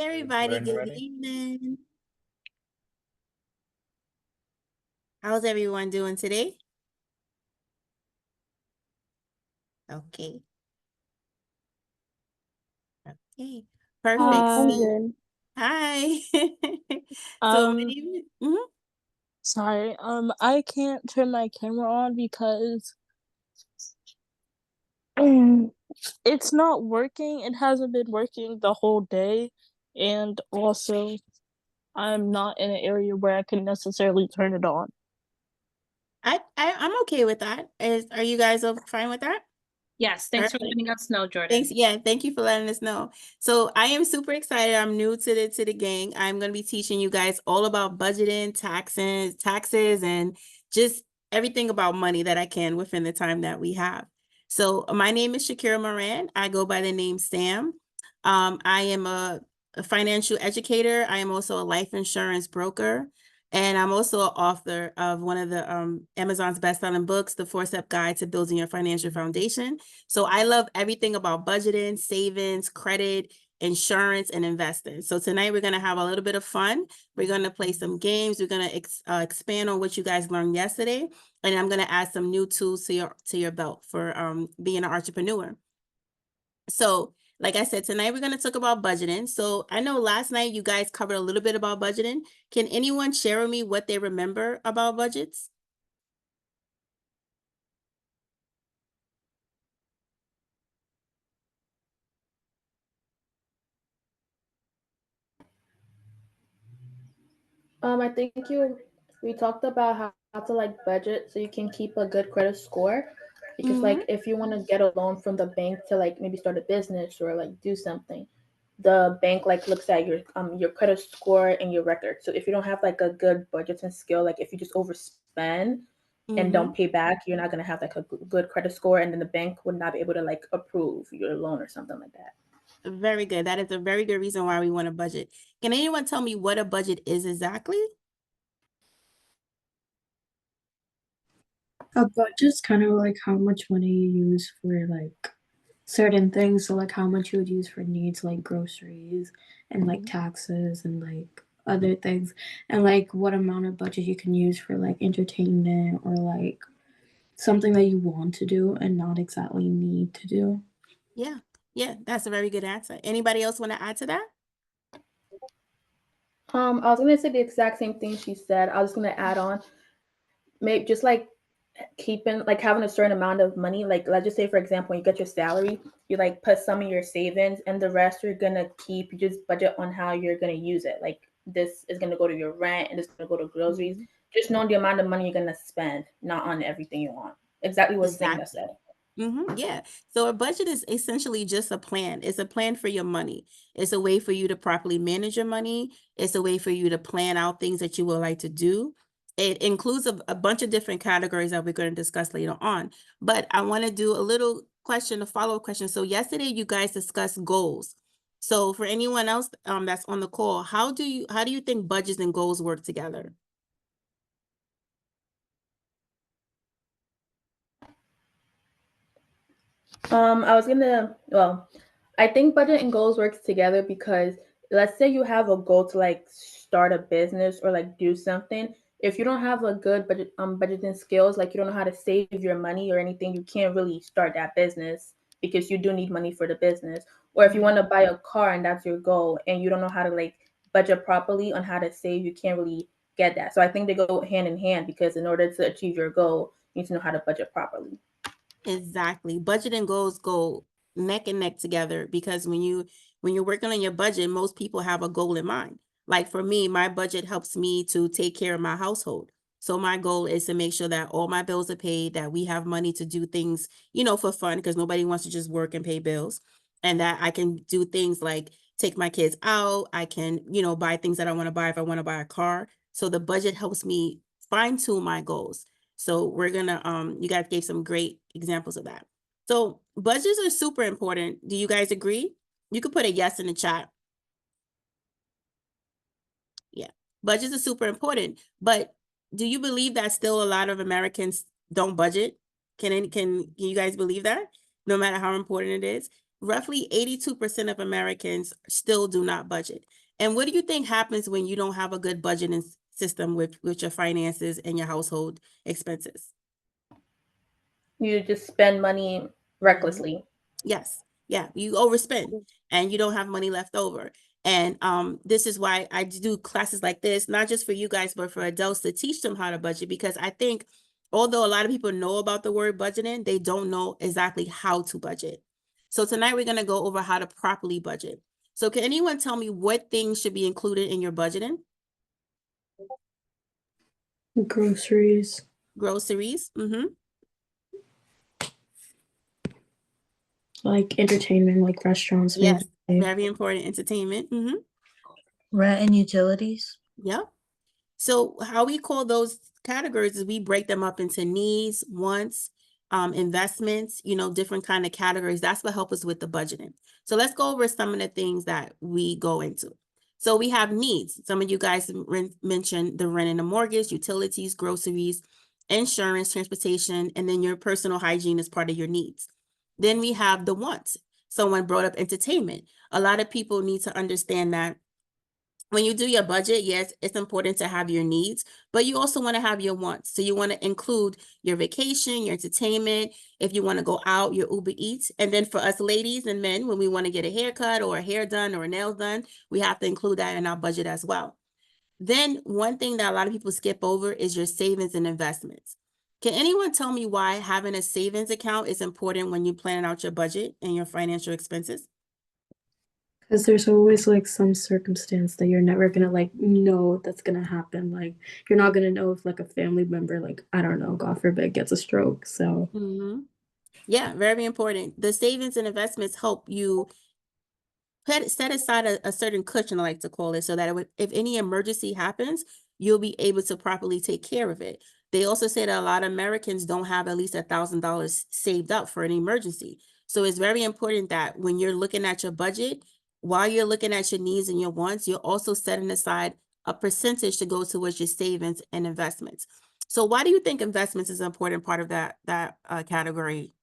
Everybody, Ready, good ready? evening. How's everyone doing today? Okay. Okay. Perfect. I'm So, good. hi. So, my Um, name is, sorry. I can't turn my camera on because it's not working. It hasn't been working the whole day, and also I'm not in an area where I can necessarily turn it on. I'm okay with that. Are you guys fine with that? Yes, thanks for Perfect. letting us know, Jordan. Thanks. Yeah, thank you for letting us know. So I am super excited. I'm new to the gang. I'm going to be teaching you guys all about budgeting, taxes, and just everything about money that I can within the time that we have. So my name is Shakira Moran. I go by the name Sam. I am a financial educator. I am also a life insurance broker. And I'm also an author of one of the Amazon's best-selling books, The 4-Step Guide to Building Your Financial Foundation. So I love everything about budgeting, savings, credit, insurance, and investing. So tonight we're going to have a little bit of fun. We're going to play some games. We're going to expand on what you guys learned yesterday. And I'm going to add some new tools to your belt for being an entrepreneur. So like I said, tonight we're going to talk about budgeting. So I know last night you guys covered a little bit about budgeting. Can anyone share with me what they remember about budgets? I think we talked about how to like budget so you can keep a good credit score. Because like if you want to get a loan from the bank to like maybe start a business or like do something, the bank like looks at your credit score and your record. So if you don't have like a good budgeting skill, like if you just overspend and don't pay back, you're not gonna have like a good credit score, and then the bank would not be able to like approve your loan or something like that. Very good. That is a very good reason why we want a budget. Can anyone tell me what a budget is exactly? A budget's kind of like how much money you use for like certain things. So like how much you would use for needs like groceries and like taxes and like other things, and like what amount of budget you can use for like entertainment or like something that you want to do and not exactly need to do. Yeah, that's a very good answer. Anybody else want to add to that? I was gonna say the exact same thing she said. I was gonna add on, maybe just like keeping like having a certain amount of money. Like let's just say for example, when you get your salary, you like put some in your savings and the rest you're gonna keep. You just budget on how you're gonna use it. Like this is gonna go to your rent and this is gonna go to groceries. Just knowing the amount of money you're gonna spend, not on everything you want. Exactly what Zynga said. Yeah. So a budget is essentially just a plan. It's a plan for your money. It's a way for you to properly manage your money. It's a way for you to plan out things that you would like to do. It includes a bunch of different categories that we're going to discuss later on. But I want to do a little question, a follow-up question. So yesterday you guys discussed goals. So for anyone else that's on the call, how do you think budgets and goals work together? I think budget and goals works together because let's say you have a goal to like start a business or like do something. If you don't have a good budgeting skills, like you don't know how to save your money or anything, you can't really start that business because you do need money for the business. Or if you want to buy a car and that's your goal and you don't know how to like budget properly on how to save, you can't really get that. So I think they go hand in hand because in order to achieve your goal, you need to know how to budget properly. Exactly. Budget and goals go neck and neck together because when you're working on your budget, most people have a goal in mind. Like for me, my budget helps me to take care of my household. So my goal is to make sure that all my bills are paid, that we have money to do things, for fun, because nobody wants to just work and pay bills. And that I can do things like take my kids out. I can, buy things that I want to buy if I want to buy a car. So the budget helps me fine tune my goals. So we're gonna, you guys gave some great examples of that. So budgets are super important. Do you guys agree? You could put a yes in the chat. Yeah, budgets are super important. But do you believe that still a lot of Americans don't budget? Can you guys believe that? No matter how important it is? roughly 82% of Americans still do not budget. And what do you think happens when you don't have a good budgeting system with your finances and your household expenses? You just spend money recklessly. Yes. Yeah. You overspend and you don't have money left over. And this is why I do classes like this, not just for you guys, but for adults, to teach them how to budget, because I think although a lot of people know about the word budgeting, they don't know exactly how to budget. So tonight we're going to go over how to properly budget. So can anyone tell me what things should be included in your budgeting? Groceries. Groceries. Like entertainment, like restaurants. Yes. Maybe. Very important. Entertainment. Rent and utilities. Yeah. So how we call those categories is we break them up into needs, wants, investments, different kind of categories. That's what helps us with the budgeting. So let's go over some of the things that we go into. So we have needs. Some of you guys mentioned the rent and the mortgage, utilities, groceries, insurance, transportation, and then your personal hygiene is part of your needs. Then we have the wants. Someone brought up entertainment. A lot of people need to understand that when you do your budget, yes, it's important to have your needs, but you also want to have your wants. So you want to include your vacation, your entertainment, if you want to go out, your Uber Eats. And then for us ladies and men, when we want to get a haircut or a hair done or a nail done, we have to include that in our budget as well. Then one thing that a lot of people skip over is your savings and investments. Can anyone tell me why having a savings account is important when you plan out your budget and your financial expenses? Because there's always like some circumstance that you're never gonna like know that's gonna happen. Like you're not gonna know if like a family member, like I don't know, God forbid, gets a stroke. So Yeah, very important. The savings and investments help you set aside a certain cushion, I like to call it, so that if any emergency happens, you'll be able to properly take care of it. They also say that a lot of Americans don't have at least $1,000 saved up for an emergency. So it's very important that when you're looking at your budget, while you're looking at your needs and your wants, you're also setting aside a percentage to go towards your savings and investments. So why do you think investments is an important part of that category?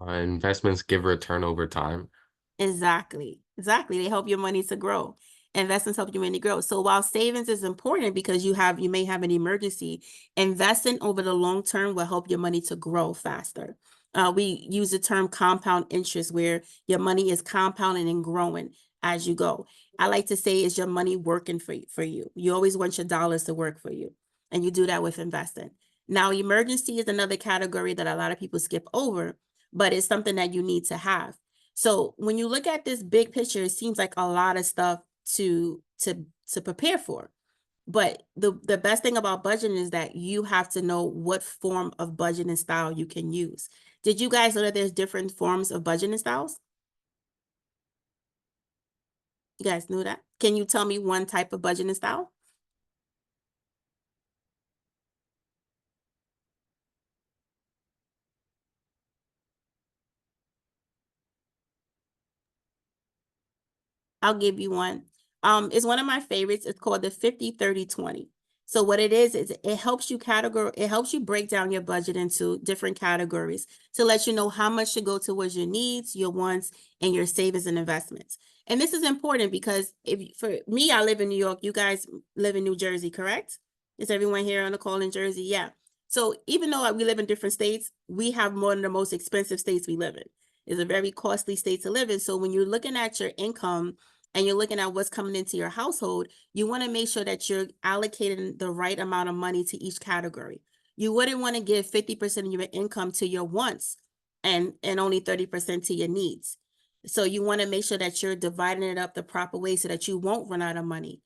Investments give return over time. Exactly. They help your money to grow. Investments help your money grow. So while savings is important because you may have an emergency, investing over the long term will help your money to grow faster. We use the term compound interest, where your money is compounding and growing as you go. I like to say, is your money working for you? You always want your dollars to work for you, and you do that with investing. Now, emergency is another category that a lot of people skip over, but it's something that you need to have. So when you look at this big picture, it seems like a lot of stuff to prepare for. But the best thing about budgeting is that you have to know what form of budgeting style you can use. Did you guys know that there's different forms of budgeting styles? You guys knew that? Can you tell me one type of budgeting style? I'll give you one. It's one of my favorites. It's called the 50-30-20. So what it is it helps you break down your budget into different categories to let you know how much should go towards your needs, your wants, and your savings and investments. And this is important because for me, I live in New York. You guys live in New Jersey, correct? Is everyone here on the call in Jersey? Yeah. So even though we live in different states, we have one of the most expensive states we live in. It's a very costly state to live in. So when you're looking at your income and you're looking at what's coming into your household, you want to make sure that you're allocating the right amount of money to each category. You wouldn't want to give 50% of your income to your wants and only 30% to your needs. So you want to make sure that you're dividing it up the proper way so that you won't run out of money.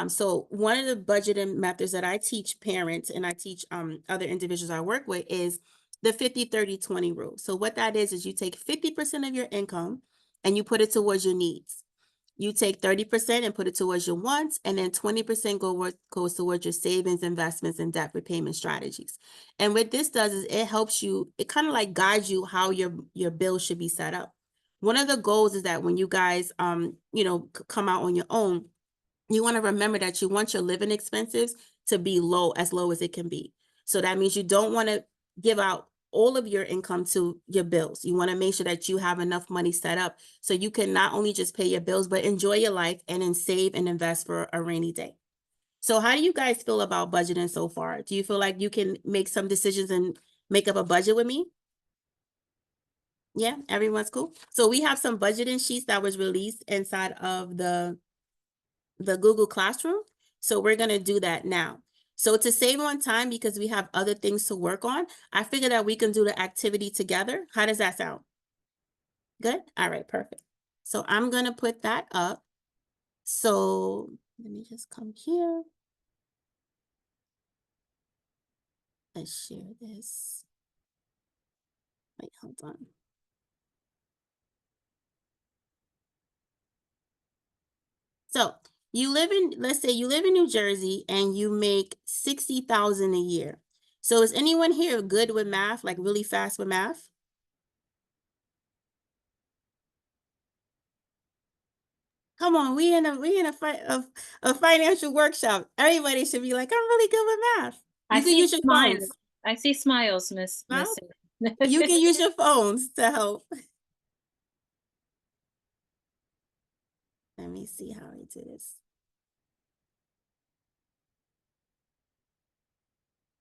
So one of the budgeting methods that I teach parents and I teach other individuals I work with is the 50-30-20 rule. So what that is you take 50% of your income and you put it towards your needs. You take 30% and put it towards your wants, and then 20% goes towards your savings, investments, and debt repayment strategies. And what this does is it helps you, it kind of like guides you how your bill should be set up. One of the goals is that when you guys, come out on your own, you want to remember that you want your living expenses to be as low as it can be. So that means you don't want to give out all of your income to your bills. You want to make sure that you have enough money set up so you can not only just pay your bills, but enjoy your life and then save and invest for a rainy day. So how do you guys feel about budgeting so far? Do you feel like you can make some decisions and make up a budget with me? Yeah, everyone's cool. So we have some budgeting sheets that was released inside of the Google Classroom. So we're going to do that now. So to save on time, because we have other things to work on, I figured that we can do the activity together. How does that sound? Good? All right, perfect. So I'm going to put that up. So let me just come here. Let's share this. Wait, hold on. So you live in, let's say you live in New Jersey and you make $60,000 a year. So is anyone here good with math, like really fast with math? Come on, we in a financial workshop. Everybody should be like, I'm really good with math. You can use your phones. I see smiles, Miss. Well, you can use your phones to help. Let me see how I do this.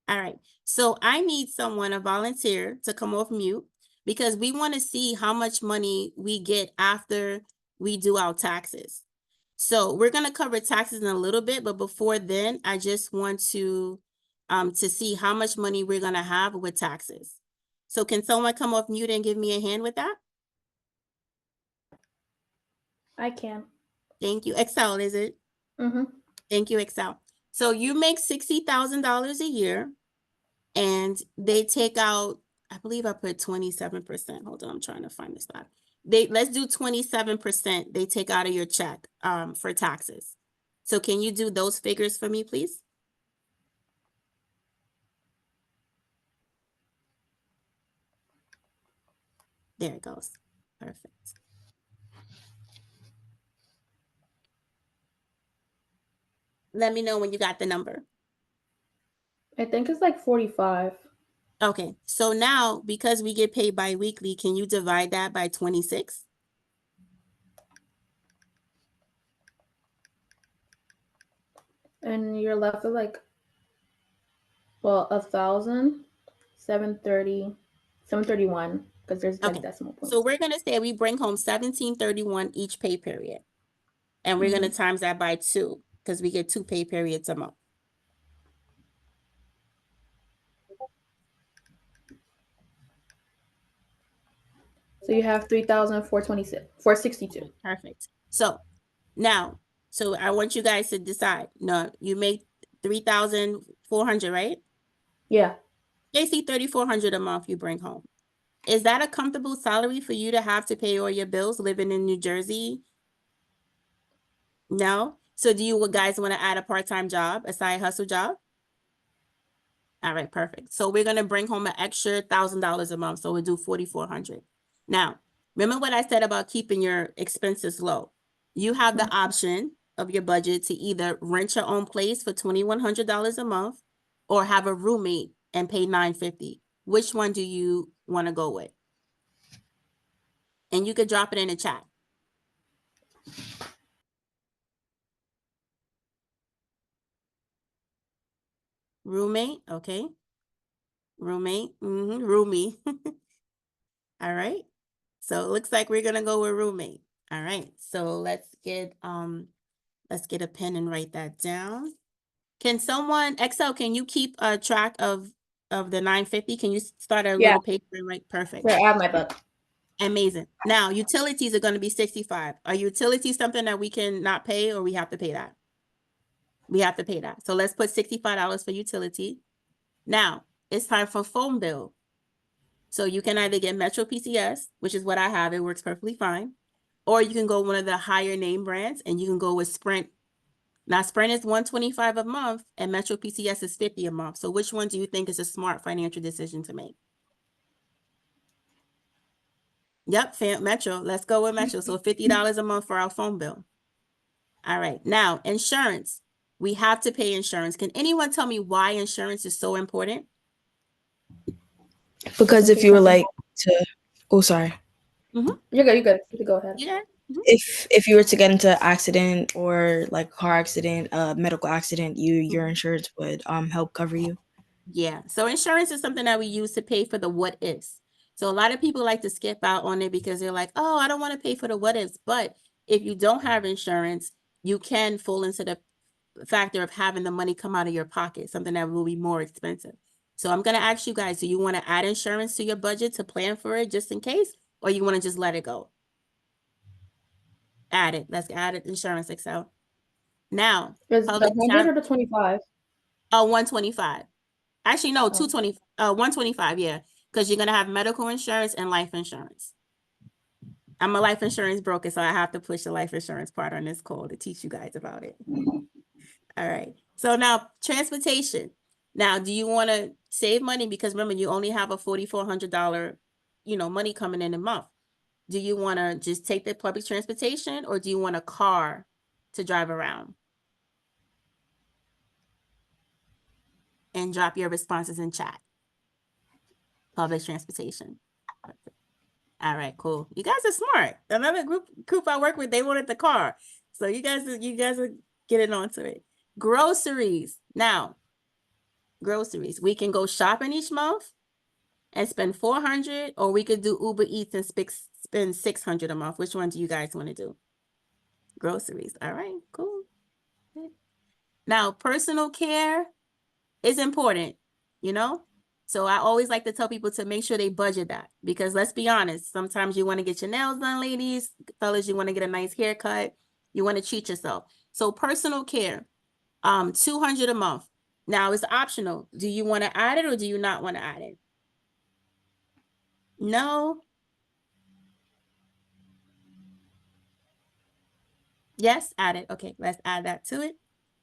All right, so I need someone, a volunteer, to come off mute because we want to see how much money we get after we do our taxes. So we're going to cover taxes in a little bit, but before then, I just want to see how much money we're going to have with taxes. So can someone come off mute and give me a hand with that? I can. Thank you. Excel, is it? Mm-hmm. Thank you, Excel. So you make $60,000 a year and they take out, I believe I put 27%. Hold on, I'm trying to find this slide. Let's do 27% they take out of your check for taxes. So can you do those figures for me, please? There it goes. Perfect. Let me know when you got the number. I think it's like 45. Okay, so now because we get paid bi-weekly, can you divide that by 26? And you're left with like, well, 731, because there's like Okay, decimal points. so we're gonna say we bring home 1731 each pay period. And we're gonna times that by 2 because we get 2 pay periods a month. So you have 462. Perfect. So now, so I want you guys to decide. No, you make 3,400, right? Yeah. Basically 3,400 a month you bring home. Is that a comfortable salary for you to have to pay all your bills living in New Jersey? No? So do you guys want to add a part-time job, a side hustle job? All right, perfect. So we're going to bring home an extra $1,000 a month. So we'll do 4,400. Now, remember what I said about keeping your expenses low. You have the option of your budget to either rent your own place for $2,100 a month or have a roommate and pay $950. Which one do you want to go with? And you could drop it in the chat. Roommate, okay. Roommate, roomie. All right. So it looks like we're gonna go with roommate. All right. So let's get a pen and write that down. Can someone, Excel, can you keep a track of the 950? Can you start a little paper and write? Perfect. Here, I have my book. Amazing. Now utilities are going to be 65. Are utilities something that we can not pay or we have to pay that? We have to pay that. So let's put $65 for utility. Now it's time for phone bill. So you can either get Metro PCS, which is what I have. It works perfectly fine. Or you can go one of the higher name brands and you can go with Sprint. Now Sprint is $125 a month and Metro PCS is $50 a month. So which one do you think is a smart financial decision to make? Yep, Metro. Let's go with Metro. So $50 a month for our phone bill. All right. Now, insurance. We have to pay insurance. Can anyone tell me why insurance is so important? Because if say you were something. like to, oh, sorry. You're good. You're good. You can go ahead. Yeah. If you were to get into an accident or like car accident, medical accident, your insurance would help cover you. Yeah. So insurance is something that we use to pay for the what ifs. So a lot of people like to skip out on it because they're like, oh, I don't want to pay for the what ifs. But if you don't have insurance, you can fall into the factor of having the money come out of your pocket, something that will be more expensive. So I'm going to ask you guys, do you want to add insurance to your budget to plan for it just in case, or you want to just let it go? Add it. Let's add it. Insurance Excel. Now, Is the 100 or the 25? 125. Actually, no, Oh. 220, 125, yeah. Because you're gonna have medical insurance and life insurance. I'm a life insurance broker, so I have to push the life insurance part on this call to teach you guys about it. All right. So now transportation. Now, do you want to save money? Because remember, you only have a $4,400, money coming in a month. Do you want to just take the public transportation, or do you want a car to drive around? And drop your responses in chat. Public transportation. All right, cool. You guys are smart. Another group I work with, they wanted the car. So you guys are getting onto it. Groceries. Now, groceries. We can go shopping each month and spend $400, or we could do Uber Eats and spend $600 a month. Which one do you guys want to do? Groceries. All right, cool. Now, personal care is important, So I always like to tell people to make sure they budget that, because let's be honest, sometimes you want to get your nails done, ladies, fellas, you want to get a nice haircut, you want to treat yourself. So personal care, $200 a month. Now it's optional. Do you want to add it or do you not want to add it? No. Yes, add it. Okay, let's add that to it.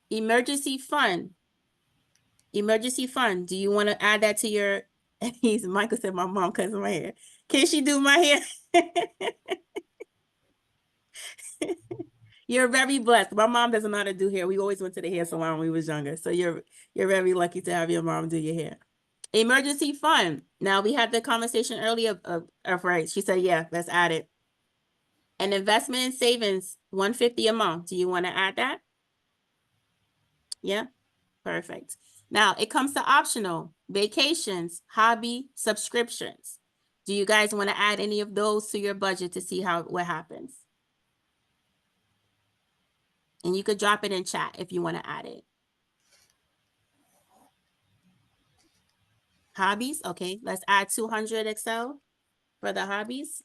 Emergency fund. Emergency fund. Do you want to add that to your? Michael said my mom cuts my hair. Can she do my hair? You're very blessed. My mom doesn't know how to do hair. We always went to the hair salon when we was younger. So you're very lucky to have your mom do your hair. Emergency fund. Now we had the conversation earlier of right. She said, yeah, let's add it. An investment in savings, $150 a month. Do you want to add that? Yeah, perfect. Now it comes to optional, vacations, hobby, subscriptions. Do you guys want to add any of those to your budget to see what happens? And you could drop it in chat if you want to add it. Hobbies, okay, let's add 200 Excel for the hobbies.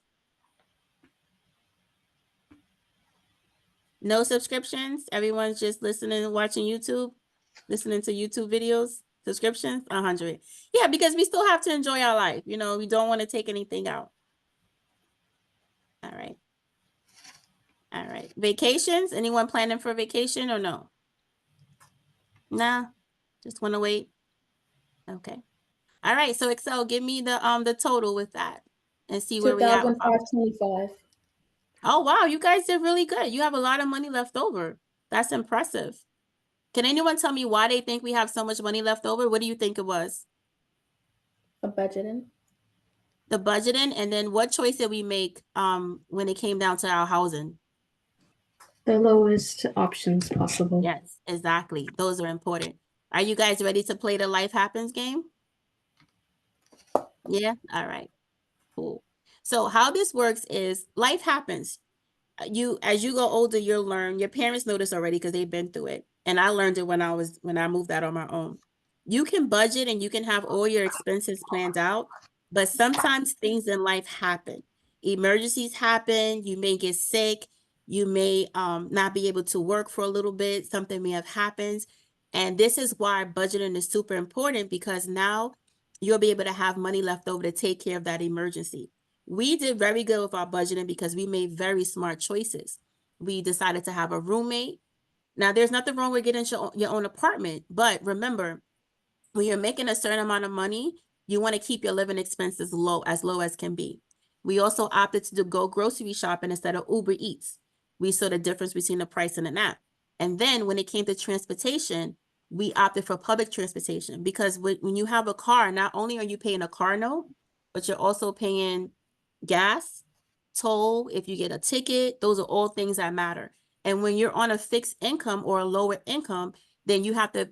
No subscriptions, everyone's just listening and watching YouTube, listening to YouTube videos. Subscriptions, 100. Yeah, because we still have to enjoy our life. We don't want to take anything out. All right. All right. Vacations, anyone planning for vacation or no? Nah, just want to wait. Okay. All right. So Excel, give me the total with that and see where we at. 2,525. Oh, wow. You guys did really good. You have a lot of money left over. That's impressive. Can anyone tell me why they think we have so much money left over? What do you think it was? A budgeting. The budgeting, and then what choice did we make when it came down to our housing? The lowest options possible. Yes, exactly. Those are important. Are you guys ready to play the Life Happens game? Yeah? All right. Cool. So how this works is life happens. As you go older, you'll learn. Your parents know this already because they've been through it. And I learned it when I moved out on my own. You can budget and you can have all your expenses planned out, but sometimes things in life happen. Emergencies happen. You may get sick. You may not be able to work for a little bit. Something may have happened. And this is why budgeting is super important, because now you'll be able to have money left over to take care of that emergency. We did very good with our budgeting because we made very smart choices. We decided to have a roommate. Now, there's nothing wrong with getting your own apartment, but remember, when you're making a certain amount of money, you want to keep your living expenses low as can be. We also opted to go grocery shopping instead of Uber Eats. We saw the difference between the price and an app. And then when it came to transportation, we opted for public transportation, because when you have a car, not only are you paying a car note, but you're also paying gas, toll, if you get a ticket, those are all things that matter. And when you're on a fixed income or a lower income, then you have to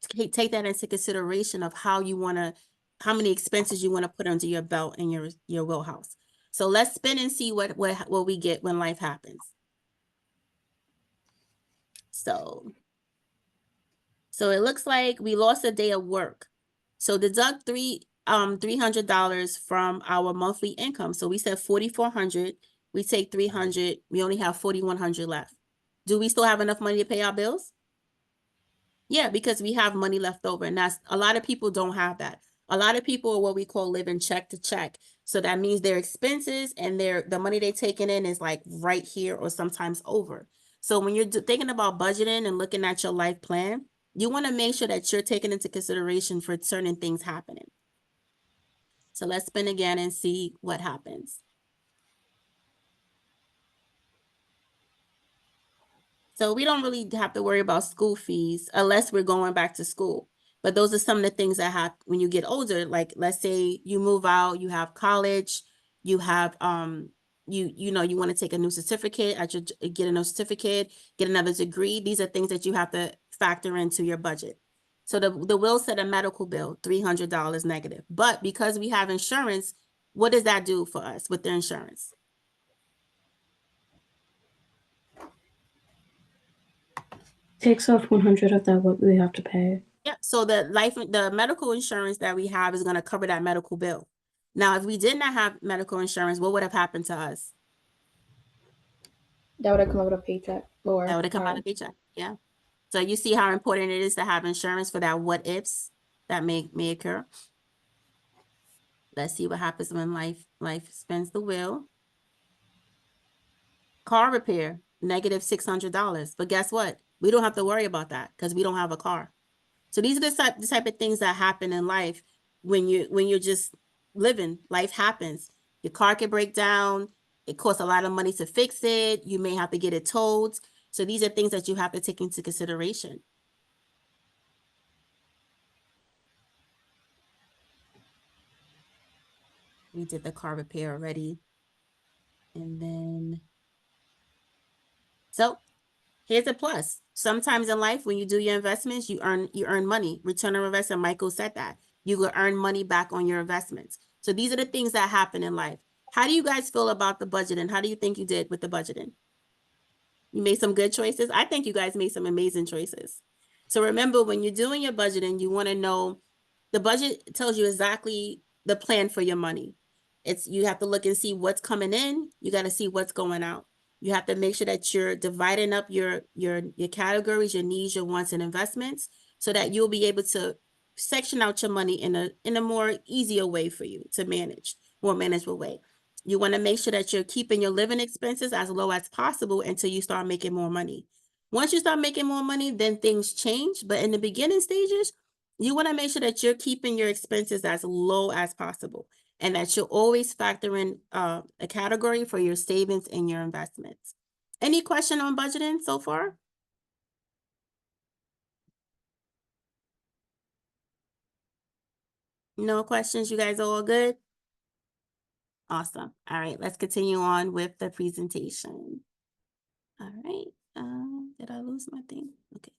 take that into consideration of how many expenses you want to put under your belt in your wheelhouse. So let's spin and see what we get when life happens. So it looks like we lost a day of work. So deduct $300 from our monthly income. So we said 4,400. We take 300. We only have 4,100 left. Do we still have enough money to pay our bills? Yeah, because we have money left over, and that's a lot of people don't have that. A lot of people are what we call living check to check. So that means their expenses and the money they're taking in is like right here or sometimes over. So when you're thinking about budgeting and looking at your life plan, you want to make sure that you're taking into consideration for certain things happening. So let's spin again and see what happens. So we don't really have to worry about school fees unless we're going back to school. But those are some of the things that happen when you get older. Like, let's say you move out, you have college, you have you want to take a new certificate, get a new certificate, get another degree. These are things that you have to factor into your budget. So the will said a medical bill, $300 negative. But because we have insurance, what does that do for us with the insurance? Takes off 100 of that what we have to pay. Yeah, so the medical insurance that we have is going to cover that medical bill. Now, if we did not have medical insurance, what would have happened to us? That would have come out of a paycheck. Or That would have come out of paycheck. Yeah. So you see how important it is to have insurance for that what ifs that may occur. Let's see what happens when life spins the wheel. Car repair, negative $600. But guess what? We don't have to worry about that because we don't have a car. So these are the type of things that happen in life when you're just living. Life happens. Your car can break down. It costs a lot of money to fix it. You may have to get it towed. So these are things that you have to take into consideration. We did the car repair already. And then, so here's a plus. Sometimes in life, when you do your investments, you earn money. Return on investment, Michael said that. You will earn money back on your investments. So these are the things that happen in life. How do you guys feel about the budgeting? How do you think you did with the budgeting? You made some good choices? I think you guys made some amazing choices. So remember, when you're doing your budgeting, you want to know, the budget tells you exactly the plan for your money. You have to look and see what's coming in. You got to see what's going out. You have to make sure that you're dividing up your categories, your needs, your wants, and investments, so that you'll be able to section out your money in a more easier way for you to manage, more manageable way. You want to make sure that you're keeping your living expenses as low as possible until you start making more money. Once you start making more money, then things change. But in the beginning stages, you want to make sure that you're keeping your expenses as low as possible, and that you're always factoring a category for your savings and your investments. Any question on budgeting so far? No questions? You guys are all good? Awesome. All right, let's continue on with the presentation. All right. Did I lose my thing? Okay.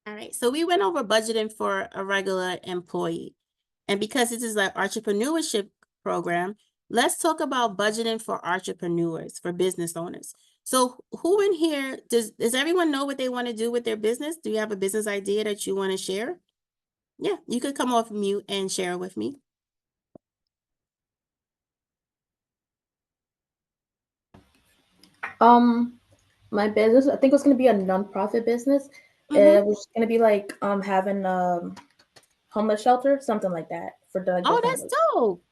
All right, so we went over budgeting for a regular employee. And because this is an entrepreneurship program, let's talk about budgeting for entrepreneurs, for business owners. So who in here, does everyone know what they want to do with their business? Do you have a business idea that you want to share? Yeah, you could come off mute and share with me. My business, I think it was gonna be a nonprofit business. It was gonna be like having homeless shelter, something like that for the Oh, that's homeless. dope.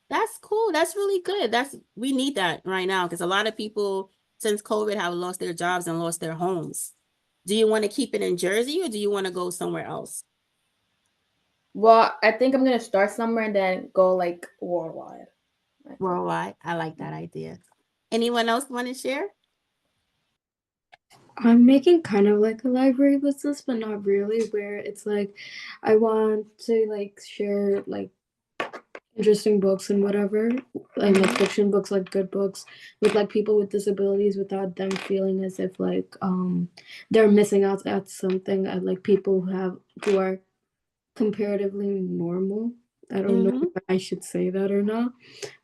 That's cool. That's really good. We need that right now because a lot of people since COVID have lost their jobs and lost their homes. Do you want to keep it in Jersey or do you want to go somewhere else? Well, I think I'm gonna start somewhere and then go like worldwide. Worldwide. I like that idea. Anyone else want to share? I'm making kind of like a library business, but not really, where it's like I want to like share like interesting books and whatever, like Mhm. fiction books, like good books with like people with disabilities without them feeling as if like they're missing out at something, at like people who are comparatively normal. I don't know Mhm. if I should say that or not,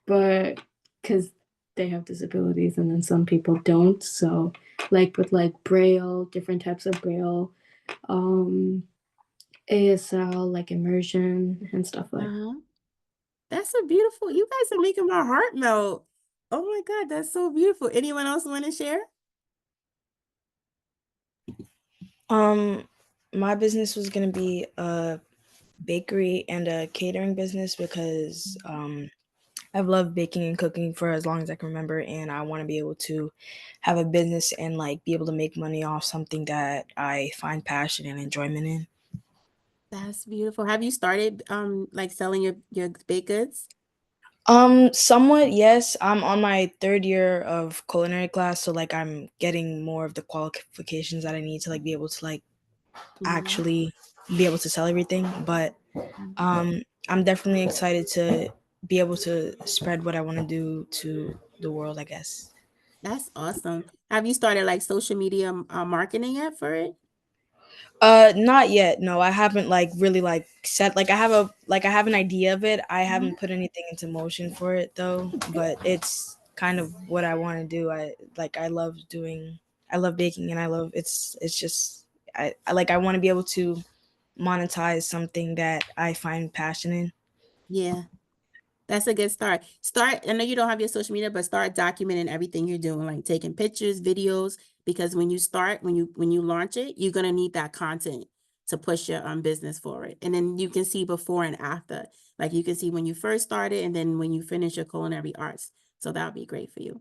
but because they have disabilities and then some people don't. So like with like braille, different types of braille, um ASL, like immersion and stuff like Uh-huh. That's a beautiful. You guys are making my heart melt. Oh my God, that's so beautiful. Anyone else want to share? My business was gonna be a bakery and a catering business because I've loved baking and cooking for as long as I can remember, and I want to be able to have a business and like be able to make money off something that I find passion and enjoyment in. That's beautiful. Have you started like selling your baked goods? Somewhat, yes. I'm on my third year of culinary class, so like I'm getting more of the qualifications that I need to like be able to like Mhm. actually be able to sell everything. But I'm definitely excited to be able to spread what I want to do to the world, I guess. That's awesome. Have you started like social media marketing yet for it? Not yet. No, I haven't like really like set like I have an idea of it. I haven't put anything into motion for it though, but it's kind of what I want to do. I love baking and I love it's just I want to be able to monetize something that I find passion in. Yeah. That's a good start. I know you don't have your social media, but start documenting everything you're doing, like taking pictures, videos, because when you start, when you launch it, you're gonna need that content to push your business forward. And then you can see before and after. Like you can see when you first started and then when you finish your culinary arts. So that would be great for you.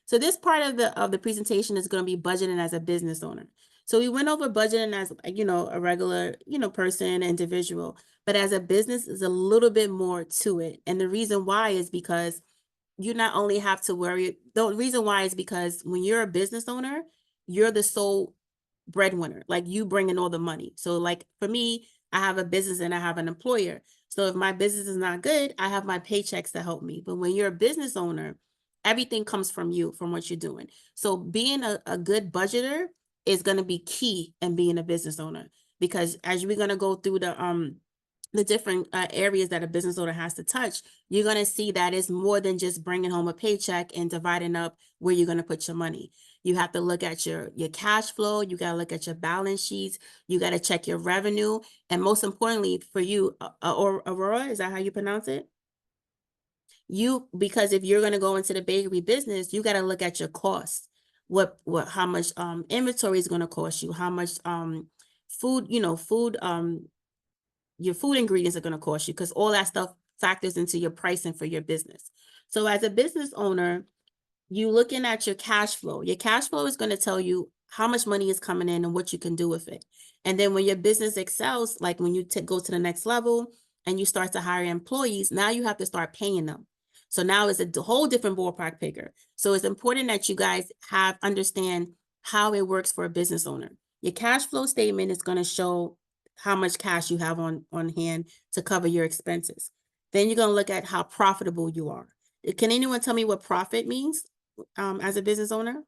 So this part of the presentation is gonna be budgeting as a business owner. So we went over budgeting as a regular, person, individual. But as a business, is a little bit more to it. And the reason why is because you not only have to worry, the reason why is because when you're a business owner, you're the sole breadwinner. Like you bring in all the money. So like for me, I have a business and I have an employer. So if my business is not good, I have my paychecks to help me. But when you're a business owner, everything comes from you, from what you're doing. So being a good budgeter is going to be key in being a business owner, because as we're going to go through the different areas that a business owner has to touch, you're going to see that it's more than just bringing home a paycheck and dividing up where you're going to put your money. You have to look at your cash flow. You got to look at your balance sheets. You got to check your revenue. And most importantly for you, or Aurora, is that how you pronounce it? Because if you're going to go into the bakery business, you got to look at your costs. How much inventory is going to cost you, how much food, your food ingredients are going to cost you, because all that stuff factors into your pricing for your business. So as a business owner, you looking at your cash flow. Your cash flow is going to tell you how much money is coming in and what you can do with it. And then when your business excels, like when you go to the next level and you start to hire employees, now you have to start paying them. So now it's a whole different ballpark figure. So it's important that you guys understand how it works for a business owner. Your cash flow statement is going to show how much cash you have on hand to cover your expenses. Then you're going to look at how profitable you are. Can anyone tell me what profit means as a business owner?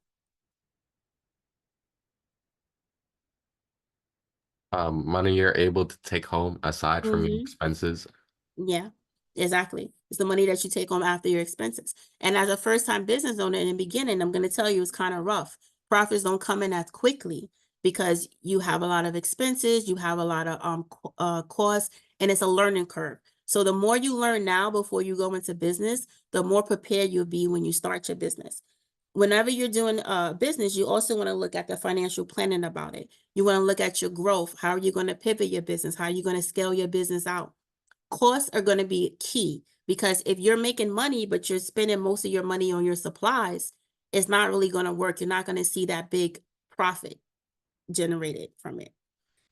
Money you're able to take home aside from your Mm-hmm. expenses. Yeah, exactly. It's the money that you take home after your expenses. And as a first-time business owner in the beginning, I'm going to tell you it's kind of rough. Profits don't come in as quickly because you have a lot of expenses, you have a lot of costs, and it's a learning curve. So the more you learn now before you go into business, the more prepared you'll be when you start your business. Whenever you're doing a business, you also want to look at the financial planning about it. You want to look at your growth. How are you going to pivot your business? How are you going to scale your business out? Costs are going to be key, because if you're making money, but you're spending most of your money on your supplies, it's not really going to work. You're not going to see that big profit generated from it.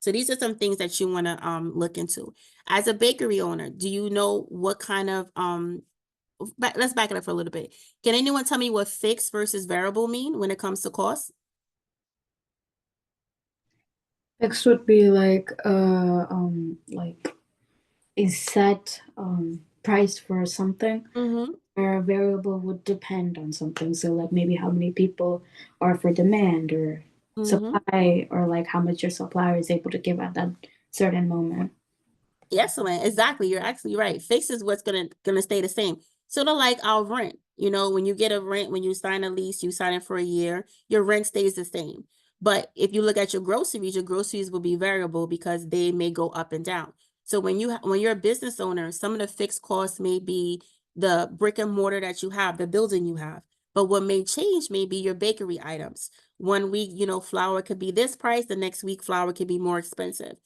So these are some things that you want to look into. As a bakery owner, do you know what kind of let's back it up for a little bit. Can anyone tell me what fixed versus variable mean when it comes to cost? Fixed would be like a set price for something, Mm-hmm. where a variable would depend on something. So like maybe how many people are for demand or Mm-hmm. supply, or like how much your supplier is able to give at that certain moment. Excellent. Exactly. You're actually right. Fixed is what's gonna stay the same. Sort of like our rent. You know, when you get a rent, when you sign a lease, you sign it for a year, your rent stays the same. But if you look at your groceries will be variable because they may go up and down. So when you're a business owner, some of the fixed costs may be the brick and mortar that you have, the building you have. But what may change may be your bakery items. 1 week, flour could be this price, the next week flour could be more expensive.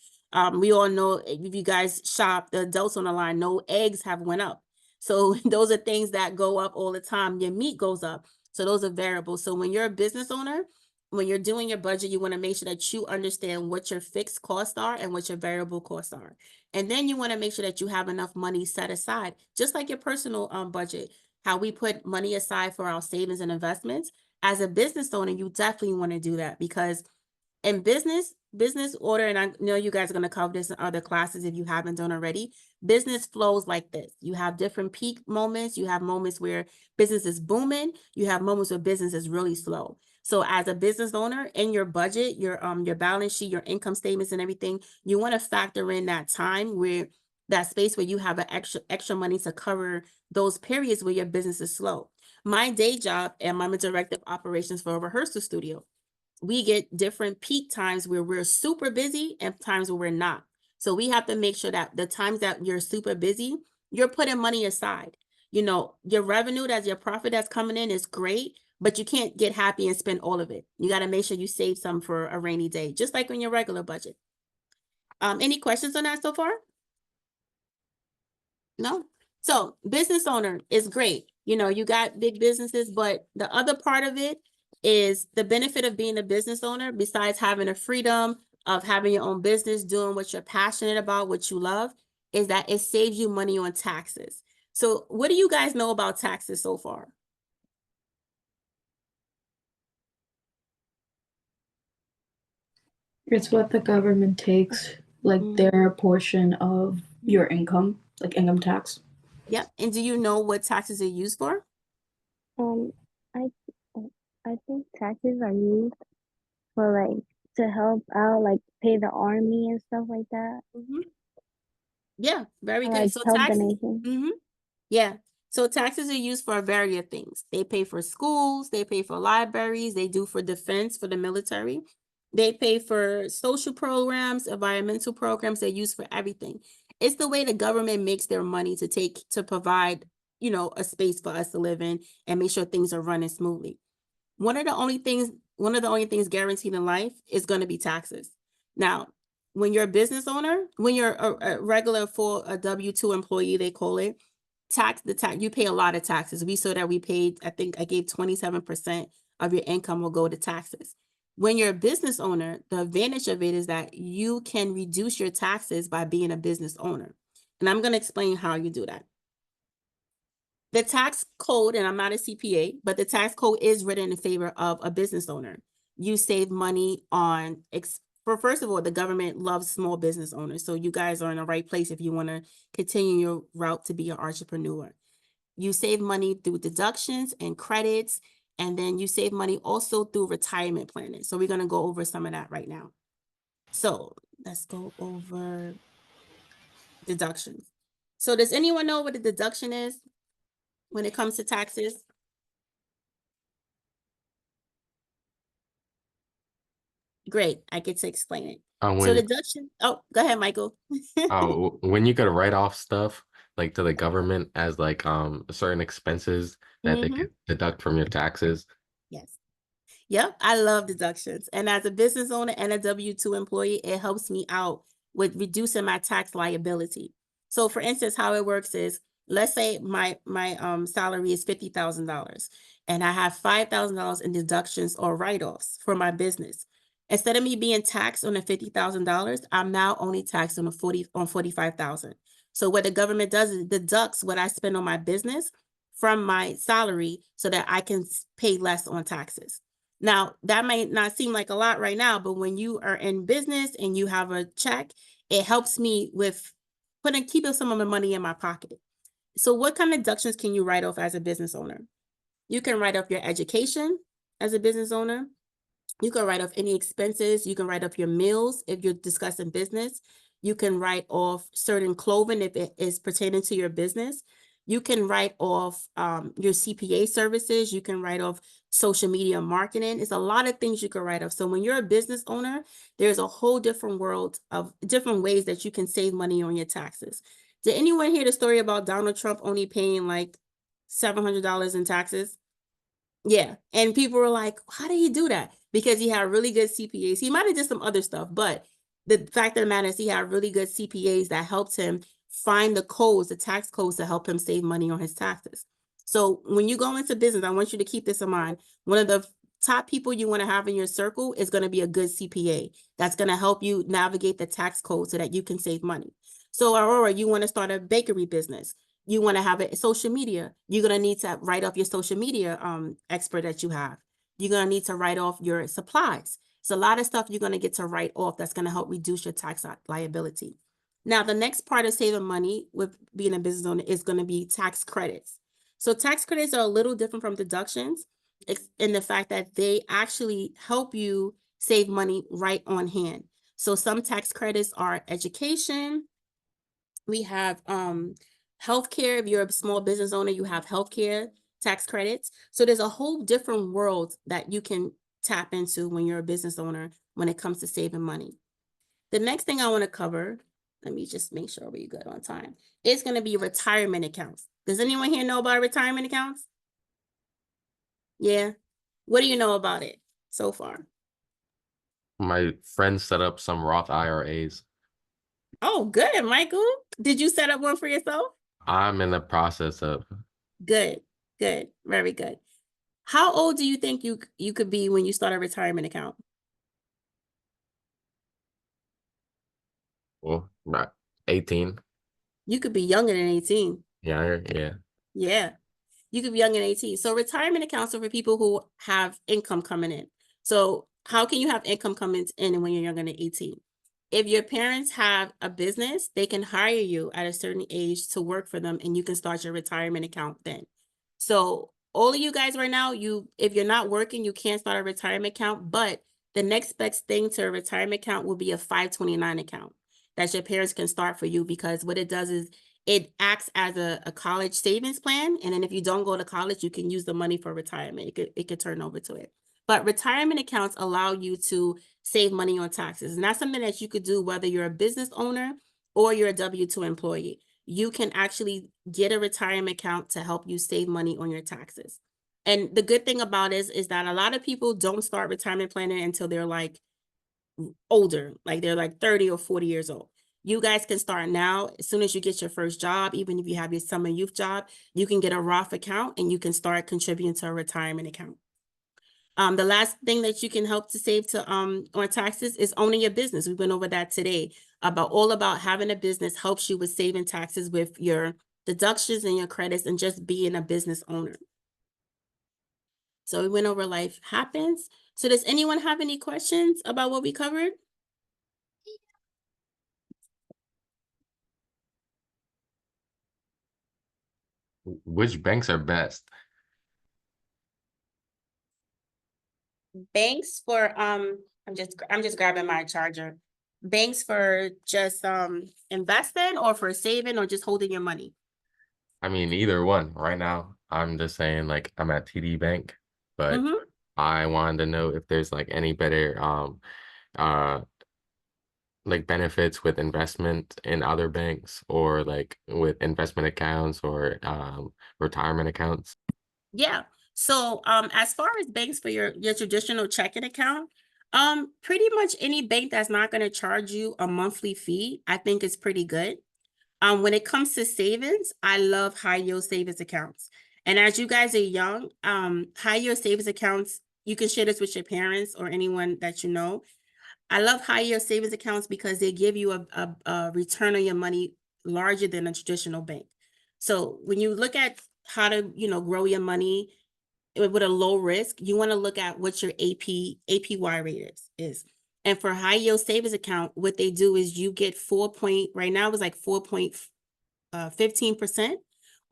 We all know, if you guys shop, the adults on the line know eggs have went up. So those are things that go up all the time. Your meat goes up. So those are variables. So when you're a business owner, when you're doing your budget, you want to make sure that you understand what your fixed costs are and what your variable costs are. And then you want to make sure that you have enough money set aside, just like your personal budget, how we put money aside for our savings and investments. As a business owner, you definitely want to do that, because in business order, and I know you guys are going to cover this in other classes if you haven't done already, business flows like this. You have different peak moments. You have moments where business is booming. You have moments where business is really slow. So as a business owner, in your budget, your balance sheet, your income statements and everything, you want to factor in that time where that space where you have an extra money to cover those periods where your business is slow. My day job, and I'm a director of operations for a rehearsal studio. We get different peak times where we're super busy and times where we're not. So we have to make sure that the times that you're super busy, you're putting money aside. Your revenue, that's your profit that's coming in, is great, but you can't get happy and spend all of it. You got to make sure you save some for a rainy day, just like on your regular budget. Any questions on that so far? No? So business owner is great. You got big businesses, but the other part of it is the benefit of being a business owner, besides having a freedom of having your own business, doing what you're passionate about, what you love, is that it saves you money on taxes. So what do you guys know about taxes so far? It's what the government takes, like their portion of your income, like income tax. Yep. And do you know what taxes are used for? Um, I I think taxes are used for like to help out, like pay the army and stuff like that. Yeah, very Or, good. like So help the taxes. nation. Yeah. So taxes are used for a variety of things. They pay for schools, they pay for libraries, they do for defense, for the military. They pay for social programs, environmental programs, they're used for everything. It's the way the government makes their money to provide, a space for us to live in and make sure things are running smoothly. One of the only things guaranteed in life is going to be taxes. Now, when you're a business owner, when you're a regular full a W-2 employee, they call it, you pay a lot of taxes. We saw that we paid, I think I gave 27% of your income will go to taxes. When you're a business owner, the advantage of it is that you can reduce your taxes by being a business owner. And I'm going to explain how you do that. The tax code, and I'm not a CPA, but the tax code is written in favor of a business owner. You save money on, first of all, the government loves small business owners. So you guys are in the right place if you want to continue your route to be an entrepreneur. You save money through deductions and credits, and then you save money also through retirement planning. So we're going to go over some of that right now. So let's go over deductions. So does anyone know what a deduction is when it comes to taxes? Great, I get to explain it. So When deduction, oh, go ahead, Michael. when you could write off stuff like to the government as like certain expenses that they could deduct from your taxes. Yes. Yep, I love deductions. And as a business owner and a W-2 employee, it helps me out with reducing my tax liability. So for instance, how it works is, let's say my salary is $50,000 and I have $5,000 in deductions or write-offs for my business. Instead of me being taxed on the $50,000, I'm now only taxed on $45,000. So what the government does is deducts what I spend on my business from my salary so that I can pay less on taxes. Now, that might not seem like a lot right now, but when you are in business and you have a check, it helps me with keeping some of the money in my pocket. So what kind of deductions can you write off as a business owner? You can write off your education as a business owner. You can write off any expenses. You can write off your meals if you're discussing business. You can write off certain clothing if it is pertaining to your business. You can write off your CPA services. You can write off social media marketing. It's a lot of things you can write off. So when you're a business owner, there's a whole different world of different ways that you can save money on your taxes. Did anyone hear the story about Donald Trump only paying like $700 in taxes? Yeah. And people were like, how did he do that? Because he had really good CPAs. He might have did some other stuff, but the fact of the matter is he had really good CPAs that helped him find the codes, the tax codes to help him save money on his taxes. So when you go into business, I want you to keep this in mind. One of the top people you want to have in your circle is going to be a good CPA that's going to help you navigate the tax code so that you can save money. So Aurora, you want to start a bakery business. You want to have a social media. You're going to need to write off your social media expert that you have. You're going to need to write off your supplies. It's a lot of stuff you're going to get to write off that's going to help reduce your tax liability. Now, the next part of saving money with being a business owner is going to be tax credits. So tax credits are a little different from deductions in the fact that they actually help you save money right on hand. So some tax credits are education. We have healthcare. If you're a small business owner, you have healthcare tax credits. So there's a whole different world that you can tap into when you're a business owner when it comes to saving money. The next thing I want to cover, let me just make sure we're good on time, is going to be retirement accounts. Does anyone here know about retirement accounts? Yeah. What do you know about it so far? My friend set up some Roth IRAs. Oh, good, Michael. Did you set up one for yourself? I'm in the process of. Good, good, very good. How old do you think you could be when you start a retirement account? Well, not 18. You could be younger than 18. Yeah. Yeah, you could be younger than 18. So retirement accounts are for people who have income coming in. So how can you have income coming in when you're younger than 18? If your parents have a business, they can hire you at a certain age to work for them, and you can start your retirement account then. So all of you guys right now, if you're not working, you can't start a retirement account, but the next best thing to a retirement account will be a 529 account that your parents can start for you, because what it does is it acts as a college savings plan. And then if you don't go to college, you can use the money for retirement. It could turn over to it. But retirement accounts allow you to save money on taxes. And that's something that you could do whether you're a business owner or you're a W-2 employee. You can actually get a retirement account to help you save money on your taxes. And the good thing about it is that a lot of people don't start retirement planning until they're like older, like they're like 30 or 40 years old. You guys can start now. As soon as you get your first job, even if you have your summer youth job, you can get a Roth account and you can start contributing to a retirement account. The last thing that you can help to save on taxes is owning your business. We went over that today all about having a business helps you with saving taxes with your deductions and your credits and just being a business owner. So we went over life happens. So does anyone have any questions about what we covered? Which banks are best? Banks for I'm just grabbing my charger. Banks for just investing or for saving or just holding your money? I mean, either one. Right now, I'm just saying like I'm at TD Bank, but I wanted to know if there's like any better like benefits with investment in other banks or like with investment accounts or retirement accounts. Yeah. So as far as banks for your traditional checking account, pretty much any bank that's not going to charge you a monthly fee, I think is pretty good. When it comes to savings, I love high yield savings accounts. And as you guys are young, high yield savings accounts, you can share this with your parents or anyone that you know. I love high yield savings accounts because they give you a return on your money larger than a traditional bank. So when you look at how to, grow your money, with a low risk, you want to look at what your APY rate is. And for high yield savings account, what they do is you get right now it's like 4.15%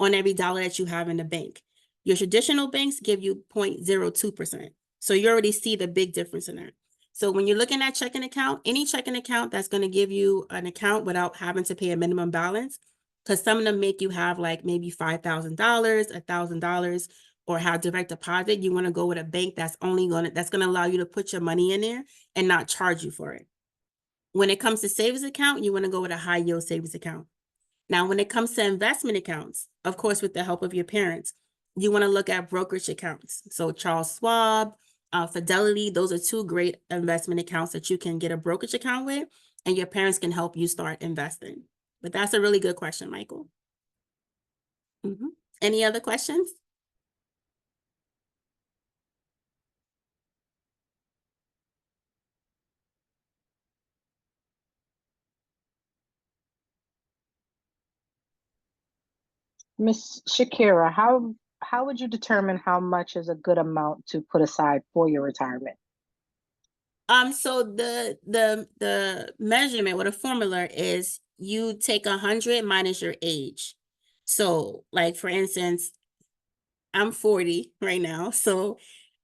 on every dollar that you have in the bank. Your traditional banks give you 0.02%. So you already see the big difference in that. So when you're looking at checking account, any checking account that's going to give you an account without having to pay a minimum balance, because some of them make you have like maybe $5,000, $1,000, or have direct deposit, you want to go with a bank that's going to allow you to put your money in there and not charge you for it. When it comes to savings account, you want to go with a high yield savings account. Now, when it comes to investment accounts, of course, with the help of your parents, you want to look at brokerage accounts. So Charles Schwab, Fidelity, those are two great investment accounts that you can get a brokerage account with, and your parents can help you start investing. But that's a really good question, Michael. Any other questions? Miss Shakira, how would you determine how much is a good amount to put aside for your retirement? So the measurement or the formula is you take 100 minus your age. So like for instance, I'm 40 right now, so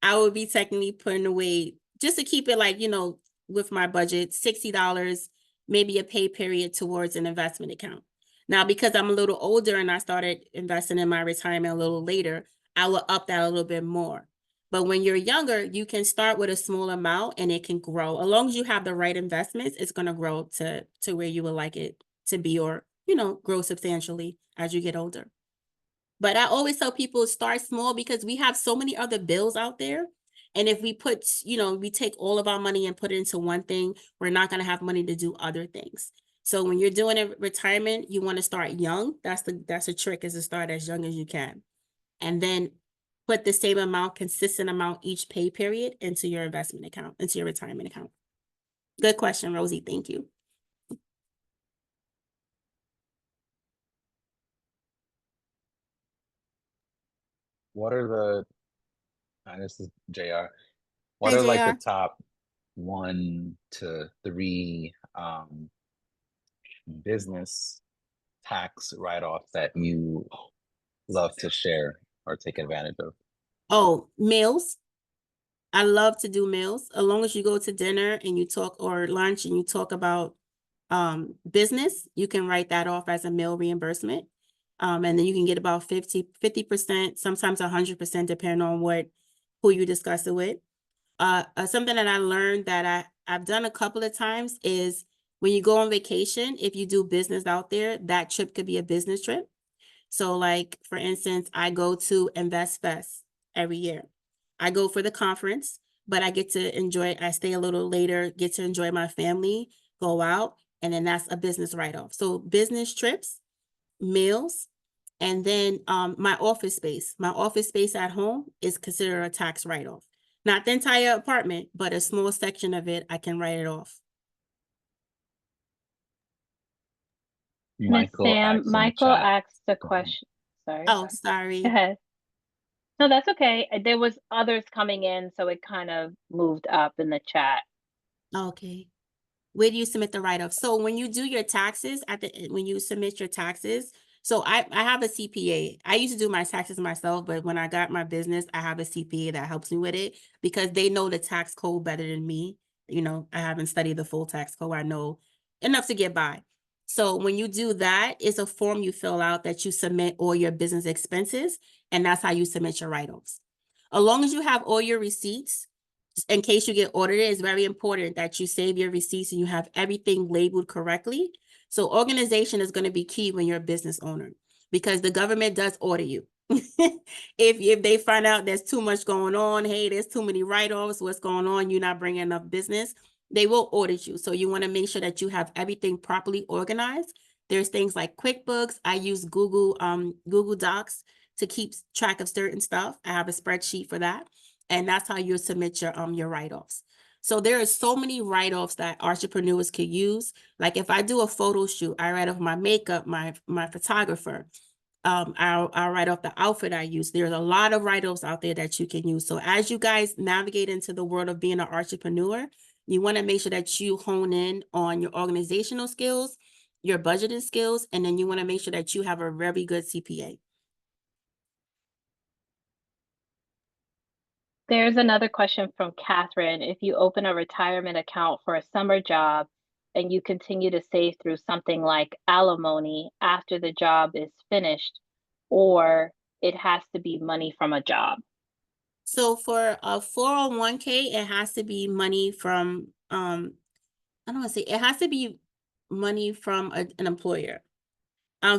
I would be technically putting away, just to keep it like, with my budget, $60, maybe a pay period towards an investment account. Now, because I'm a little older and I started investing in my retirement a little later, I will up that a little bit more. But when you're younger, you can start with a small amount and it can grow. As long as you have the right investments, it's going to grow to where you would like it to be, or, grow substantially as you get older. But I always tell people start small, because we have so many other bills out there. And if we we take all of our money and put it into one thing, we're not going to have money to do other things. So when you're doing a retirement, you want to start young. That's a trick, is to start as young as you can. And then put the same amount, consistent amount each pay period into your investment account, into your retirement account. Good question, Rosie. Thank you. What are this is JR. What Hi, are like the JR. top 1 to 3 business tax write-offs that you love to share or take advantage of? Oh, meals. I love to do meals. As long as you go to dinner and you talk, or lunch, and you talk about business, you can write that off as a meal reimbursement. And then you can get about 50%, sometimes 100%, depending on who you discuss it with. Something that I learned that I've done a couple of times is when you go on vacation, if you do business out there, that trip could be a business trip. So like, for instance, I go to Invest Fest every year. I go for the conference, but I get to enjoy, I stay a little later, get to enjoy my family, go out, and then that's a business write-off. So business trips, meals, and then my office space. My office space at home is considered a tax write-off. Not the entire apartment, but a small section of it, I can write it off. Miss Sam, Michael asked a Go ahead. question. Sorry. Oh, sorry. Go ahead. No, that's okay. There was others coming in, so it kind of moved up in the chat. Okay. Where do you submit the write-off? So when you do your taxes, when you submit your taxes, so I have a CPA. I used to do my taxes myself, but when I got my business, I have a CPA that helps me with it, because they know the tax code better than me. I haven't studied the full tax code. I know enough to get by. So when you do that, it's a form you fill out that you submit all your business expenses, and that's how you submit your write-offs. As long as you have all your receipts, in case you get audited, it's very important that you save your receipts and you have everything labeled correctly. So organization is going to be key when you're a business owner, because the government does audit you. If they find out there's too much going on, hey, there's too many write-offs, what's going on, you're not bringing enough business, they will audit you. So you want to make sure that you have everything properly organized. There's things like QuickBooks. I use Google Docs to keep track of certain stuff. I have a spreadsheet for that. And that's how you submit your write-offs. So there are so many write-offs that entrepreneurs could use. Like if I do a photo shoot, I write off my makeup, my photographer. I'll write off the outfit I use. There's a lot of write-offs out there that you can use. So as you guys navigate into the world of being an entrepreneur, you want to make sure that you hone in on your organizational skills, your budgeting skills, and then you want to make sure that you have a very good CPA. There's another question from Catherine. If you open a retirement account for a summer job and you continue to save through something like alimony after the job is finished, or it has to be money from a job? So for a 401k, it has to be money from, I don't want to say, it has to be money from an employer.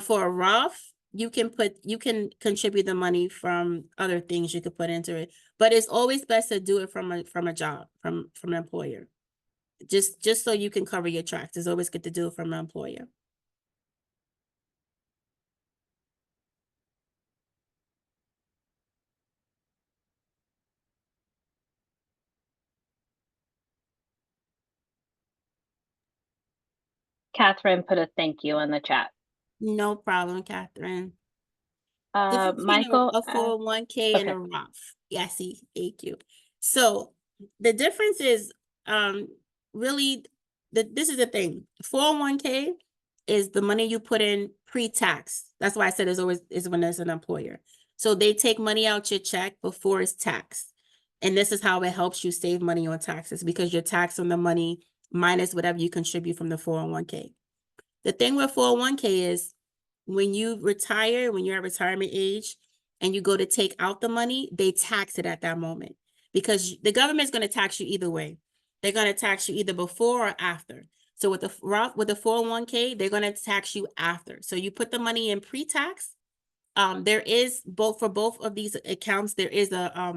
For a Roth, you can contribute the money from other things you could put into it, but it's always best to do it from a job, from an employer. Just so you can cover your tracks. It's always good to do it from an employer. Catherine put a thank you in the chat. No problem, Catherine. Difference between Michael, a 401k and okay. a Roth. Yeah, see, thank you. So the difference is really this is the thing. 401k is the money you put in pre-tax. That's why I said it's always is when there's an employer. So they take money out your check before it's taxed. And this is how it helps you save money on taxes, because you're taxed on the money minus whatever you contribute from the 401k. The thing with 401k is when you retire, when you're at retirement age and you go to take out the money, they tax it at that moment, because the government's going to tax you either way. They're going to tax you either before or after. So with the 401k, they're going to tax you after. So you put the money in pre-tax. There is for both of these accounts, there is there are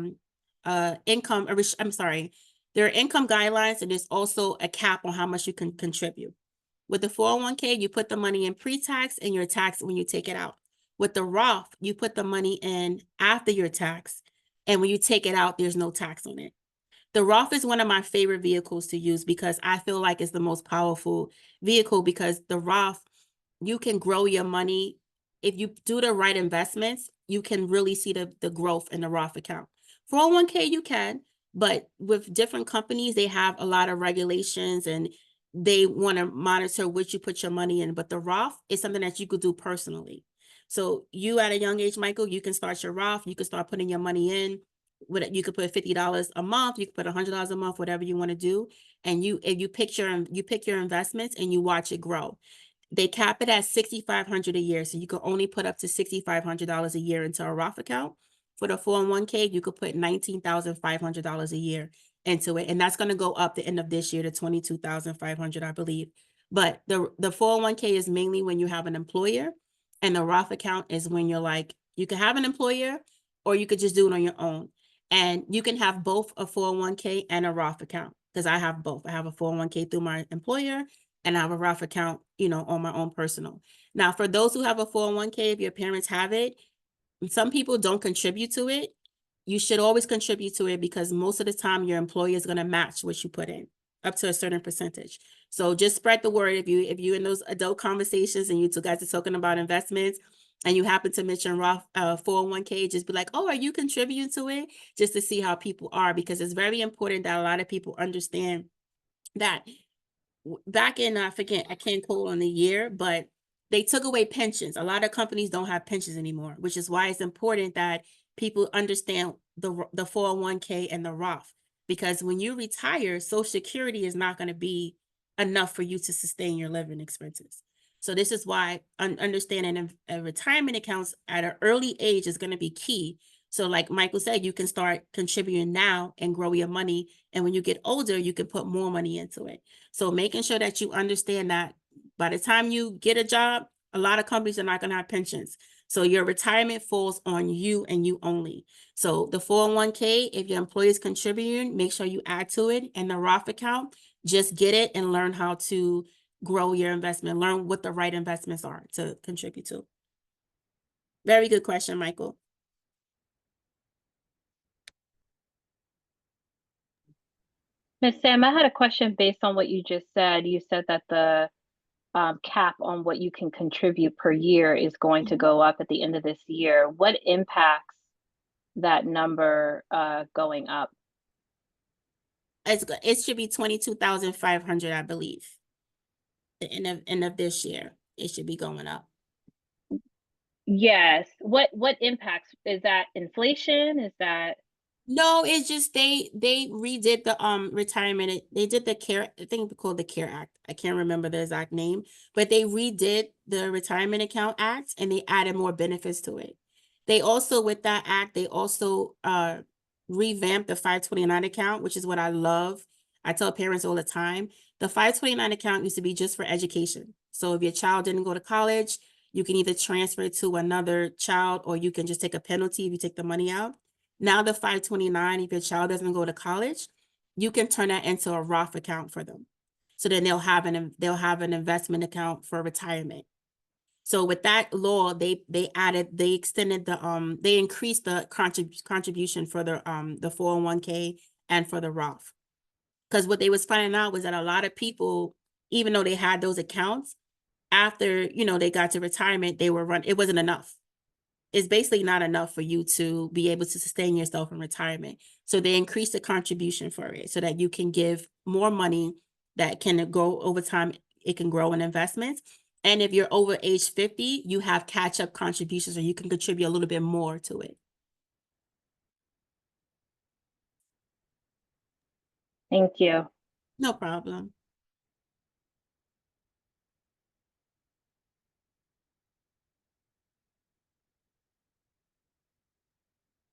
income guidelines, and there's also a cap on how much you can contribute. With the 401k, you put the money in pre-tax and you're taxed when you take it out. With the Roth, you put the money in after your tax, and when you take it out, there's no tax on it. The Roth is one of my favorite vehicles to use because I feel like it's the most powerful vehicle, because the Roth, you can grow your money. If you do the right investments, you can really see the growth in the Roth account. 401k, you can, but with different companies, they have a lot of regulations and they want to monitor what you put your money in. But the Roth is something that you could do personally. So you at a young age, Michael, you can start your Roth. You can start putting your money in. You could put $50 a month. You could put $100 a month, whatever you want to do. And if you pick your investments and you watch it grow. They cap it at $6,500 a year. So you can only put up to $6,500 a year into a Roth account. For the 401k, you could put $19,500 a year into it. And that's going to go up the end of this year to $22,500, I believe. But the 401k is mainly when you have an employer, and the Roth account is when you're like, you can have an employer or you could just do it on your own. And you can have both a 401k and a Roth account, because I have both. I have a 401k through my employer, and I have a Roth account, on my own personal. Now, for those who have a 401k, if your parents have it, some people don't contribute to it. You should always contribute to it, because most of the time your employer is going to match what you put in up to a certain percentage. So just spread the word. If you in those adult conversations and you two guys are talking about investments and you happen to mention Roth 401k, just be like, oh, are you contributing to it? Just to see how people are, because it's very important that a lot of people understand that back in, I can't quote on the year, but they took away pensions. A lot of companies don't have pensions anymore, which is why it's important that people understand the 401k and the Roth, because when you retire, Social Security is not going to be enough for you to sustain your living expenses. So this is why understanding retirement accounts at an early age is going to be key. So like Michael said, you can start contributing now and grow your money. And when you get older, you can put more money into it. So making sure that you understand that by the time you get a job, a lot of companies are not going to have pensions. So your retirement falls on you and you only. So the 401k, if your employer is contributing, make sure you add to it. And the Roth account, just get it and learn how to grow your investment. Learn what the right investments are to contribute to. Very good question, Michael. Miss Sam, I had a question based on what you just said. You said that the cap on what you can contribute per year is going to go up at the end of this year. What impacts that number going up? It should be 22,500, I believe. The end of this year, it should be going up. Yes. What impacts? Is that inflation? Is that? No, it's just they redid the retirement. They did the care, I think it's called the Care Act. I can't remember the exact name, but they redid the Retirement Account Act and they added more benefits to it. They also, with that act, they also revamped the 529 account, which is what I love. I tell parents all the time, the 529 account used to be just for education. So if your child didn't go to college, you can either transfer it to another child or you can just take a penalty if you take the money out. Now the 529, if your child doesn't go to college, you can turn that into a Roth account for them. So then they'll have an investment account for retirement. So with that law, they extended they increased the contribution for the 401k and for the Roth. Because what they was finding out was that a lot of people, even though they had those accounts, after, they got to retirement, it wasn't enough. It's basically not enough for you to be able to sustain yourself in retirement. So they increased the contribution for it so that you can give more money that can grow over time. It can grow in investments. And if you're over age 50, you have catch-up contributions, or you can contribute a little bit more to it. Thank you. No problem.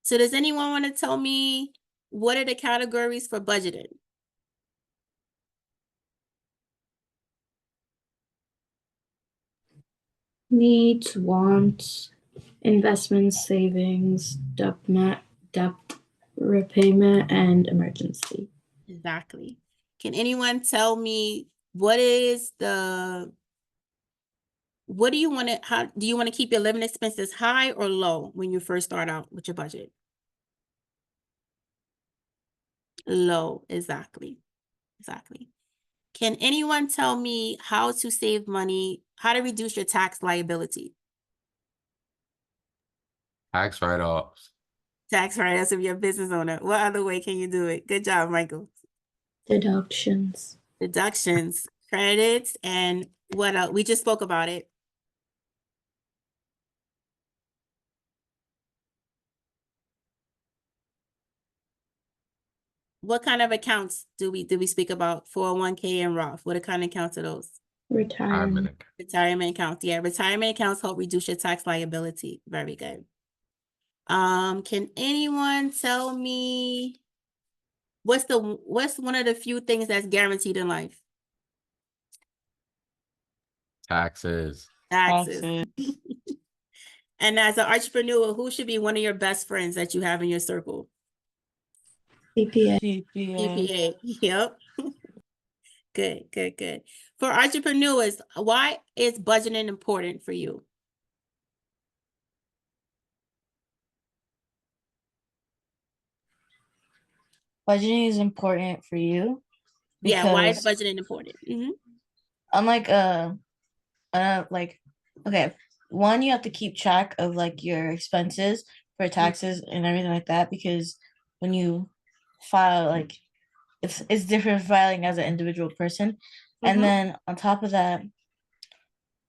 So does anyone want to tell me what are the categories for budgeting? Needs, wants, investments, savings, debt repayment, and emergency. Exactly. Can anyone tell me what do you want to, how do you want to keep your living expenses high or low when you first start out with your budget? Low, exactly. Exactly. Can anyone tell me how to save money, how to reduce your tax liability? Tax write-offs. Tax write-offs if you're a business owner. What other way can you do it? Good job, Michael. Deductions. Deductions, credits, and what else? We just spoke about it. What kind of accounts do we speak about? 401k and Roth. What kind of accounts are those? Retirement. Retirement accounts. Yeah, retirement accounts help reduce your tax liability. Very good. Can anyone tell me what's one of the few things that's guaranteed in life? Taxes. Taxes. And as an entrepreneur, who should be one of your best friends that you have in your circle? CPA. CPA. Yep. Good, good, good. For entrepreneurs, why is budgeting important for you? Budgeting is important for you because Yeah, why is budgeting important? Unlike like, okay, one, you have to keep track of like your expenses for taxes and everything like that, because when you file, like, it's different filing as an individual person. And then on top of that,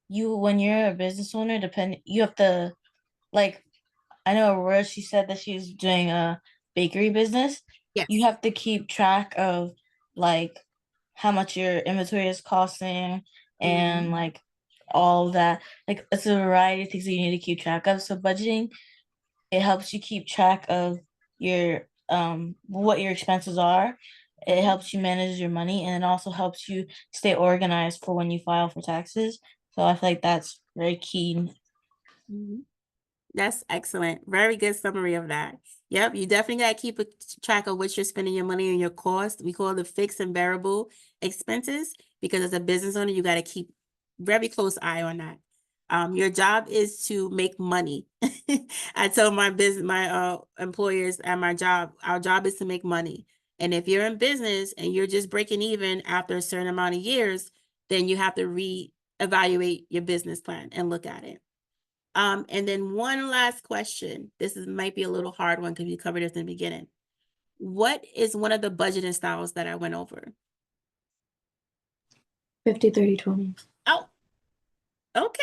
when you're a business owner, you have to, like, I know Aurora, she said that she's doing a bakery business. Yes. You have to keep track of like how much your inventory is costing and like all that. Like, it's a variety of things that you need to keep track of. So budgeting, it helps you keep track of your what your expenses are. It helps you manage your money, and it also helps you stay organized for when you file for taxes. So I feel like that's very key. That's excellent. Very good summary of that. Yep, you definitely got to keep a track of what you're spending your money and your cost. We call it fixed and variable expenses, because as a business owner, you got to keep very close eye on that. Your job is to make money. I tell my employers at my job, our job is to make money. And if you're in business and you're just breaking even after a certain amount of years, then you have to evaluate your business plan and look at it. And then one last question. Might be a little hard one because we covered this in the beginning. What is one of the budgeting styles that I went over? 50, 30, 20. Oh, okay.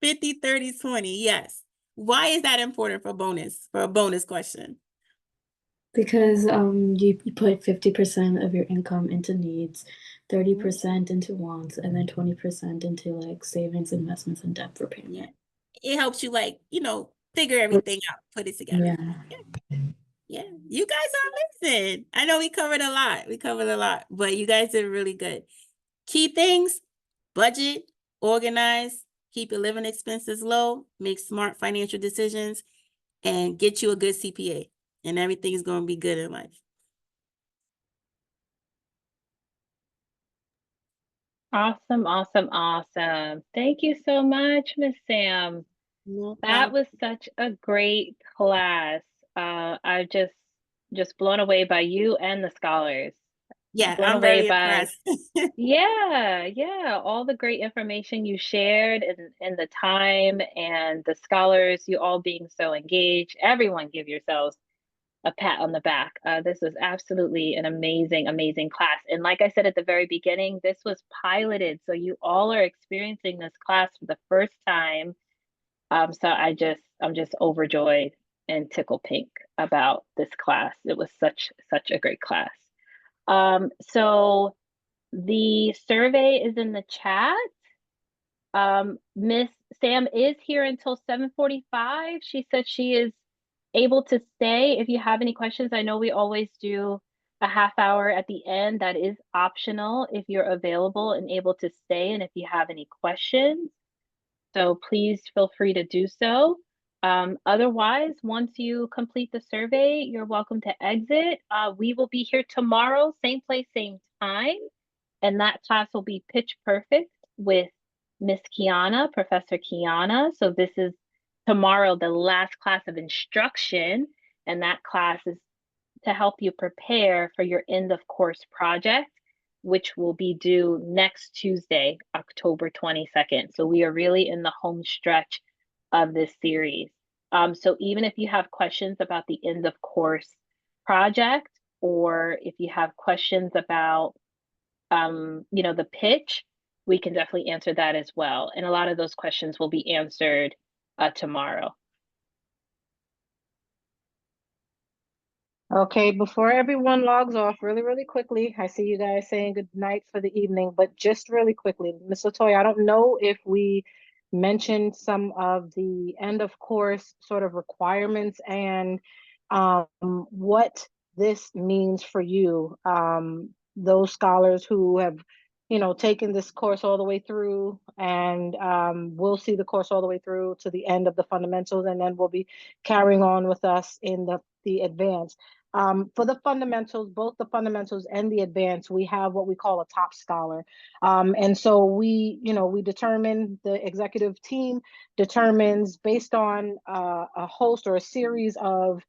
50, 30, 20. Yes. Why is that important for a bonus question? Because you put 50% of your income into needs, 30% into wants, and then 20% into like savings, investments, and debt repayment. Yeah. It helps you figure everything out, put it together. Yeah. Yeah. You guys are amazing. I know we covered a lot, but you guys did really good. Key things: budget, organize, keep your living expenses low, make smart financial decisions, and get you a good CPA, and everything's going to be good in life. Awesome, awesome, awesome. Thank you so much, Miss Sam. No That problem. was such a great class. I just blown away by you and the scholars. Yeah, Blown I'm away very by impressed. yeah, all the great information you shared and the time and the scholars, you all being so engaged. Everyone give yourselves a pat on the back. This was absolutely an amazing, amazing class. And like I said at the very beginning, this was piloted. So you all are experiencing this class for the first time. So I'm just overjoyed and tickle pink about this class. It was such a great class. So the survey is in the chat. Miss Sam is here until 7:45. She said she is able to stay. If you have any questions, I know we always do a half hour at the end. That is optional if you're available and able to stay, and if you have any questions. So please feel free to do so. Otherwise, once you complete the survey, you're welcome to exit. We will be here tomorrow, same place, same time. And that class will be Pitch Perfect with Miss Kiana, Professor Kiana. So this is tomorrow, the last class of instruction. And that class is to help you prepare for your end of course project, which will be due next Tuesday, October 22nd. So we are really in the home stretch of this series. So even if you have questions about the end of course project, or if you have questions about the pitch, we can definitely answer that as well. And a lot of those questions will be answered tomorrow. Okay, before everyone logs off, really quickly, I see you guys saying good night for the evening, but just really quickly, Ms. Latoya, I don't know if we mentioned some of the end of course sort of requirements and what this means for you. Those scholars who have, taken this course all the way through and will see the course all the way through to the end of the fundamentals, and then we'll be carrying on with us in the advanced. For the fundamentals, both the fundamentals and the advanced, we have what we call a top scholar. And so we determine, the executive team determines based on a host or a series of,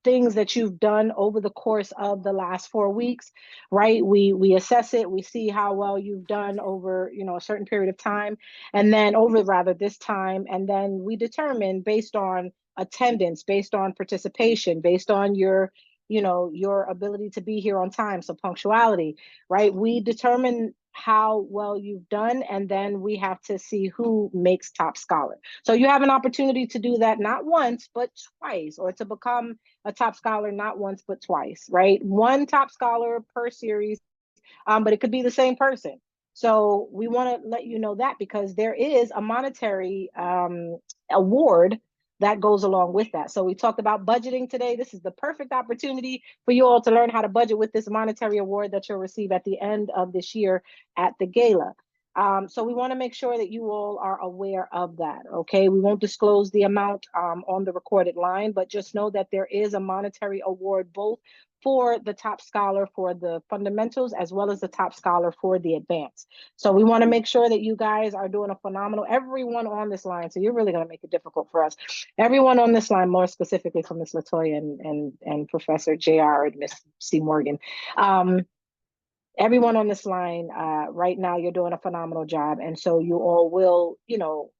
things that you've done over the course of the last 4 weeks, right? We assess it, we see how well you've done over, a certain period of time, and then over rather this time, and then we determine based on attendance, based on participation, based on your ability to be here on time, so punctuality, right? We determine how well you've done, and then we have to see who makes top scholar. So you have an opportunity to do that not once but twice, or to become a top scholar not once but twice, right? One top scholar per series, but it could be the same person. So we want to let you know that, because there is a monetary award that goes along with that. So we talked about budgeting today. This is the perfect opportunity for you all to learn how to budget with this monetary award that you'll receive at the end of this year at the gala. So we want to make sure that you all are aware of that. Okay, we won't disclose the amount on the recorded line, but just know that there is a monetary award both for the top scholar for the fundamentals as well as the top scholar for the advanced. So we want to make sure that you guys are doing a phenomenal, everyone on this line. So you're really going to make it difficult for us. Everyone on this line, more specifically from Ms. Latoya and Professor JR and Ms. C. Morgan. Everyone on this line, right now, you're doing a phenomenal job. And so you all will, you know,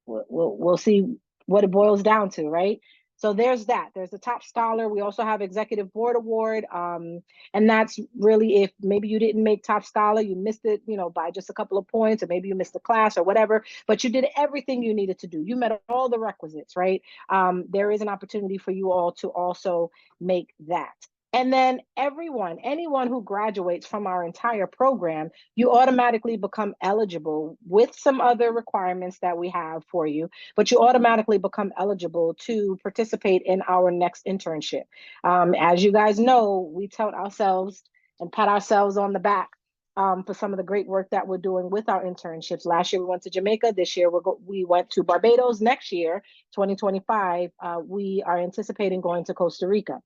we'll see what it boils down to, right? So there's that. There's the top scholar. We also have executive board award. And that's really if maybe you didn't make top scholar, you missed it, you know, by just a couple of points, or maybe you missed the class or whatever, but you did everything you needed to do. You met all the requisites, right? There is an opportunity for you all to also make that. And then anyone who graduates from our entire program, you automatically become eligible with some other requirements that we have for you, but you automatically become eligible to participate in our next internship. As you guys know, we tout ourselves and pat ourselves on the back for some of the great work that we're doing with our internships. Last year we went to Jamaica. This year we went to Barbados. Next year, 2025, we are anticipating going to Costa Rica.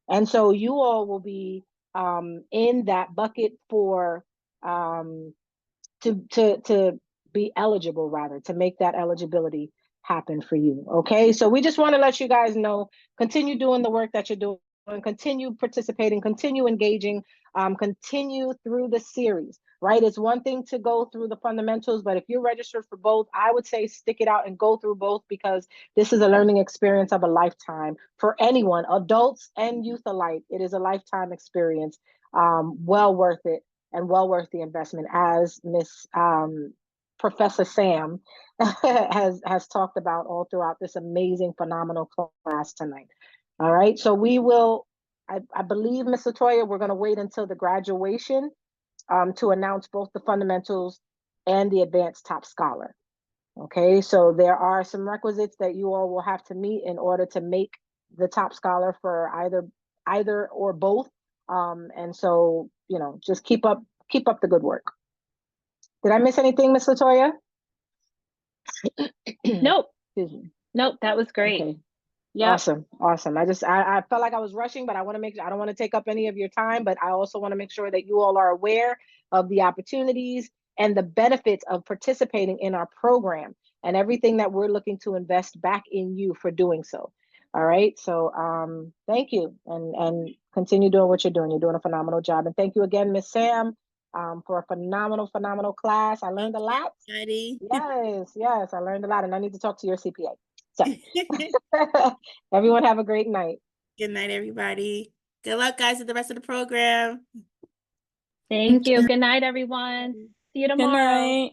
And so you all will be in that bucket for to be eligible, rather, to make that eligibility happen for you. Okay, so we just want to let you guys know, continue doing the work that you're doing, continue participating, continue engaging, continue through the series, right? It's one thing to go through the fundamentals, but if you're registered for both, I would say stick it out and go through both, because this is a learning experience of a lifetime for anyone, adults and youth alike. It is a lifetime experience, well worth it and well worth the investment, as Miss Professor Sam has talked about all throughout this amazing, phenomenal class tonight. All right, so we will, I believe, Ms. Latoya, we're going to wait until the graduation to announce both the fundamentals and the advanced top scholar. Okay, so there are some requisites that you all will have to meet in order to make the top scholar for either or both. And so, you know, just keep up the good work. Did I miss anything, Ms. Latoya? Nope. Nope, that was great. Okay. Yeah. Awesome. I felt like I was rushing, but I want to I don't want to take up any of your time, but I also want to make sure that you all are aware of the opportunities and the benefits of participating in our program and everything that we're looking to invest back in you for doing so. All right. So thank you, and continue doing what you're doing. You're doing a phenomenal job. And thank you again, Miss Sam, for a phenomenal class. I learned a lot. Yes, I learned a lot, and I need to talk to your CPA. So everyone have a great night. Good night, everybody. Good luck, guys, with the rest of the program. Thank you. Good night, everyone. See you tomorrow. Good night.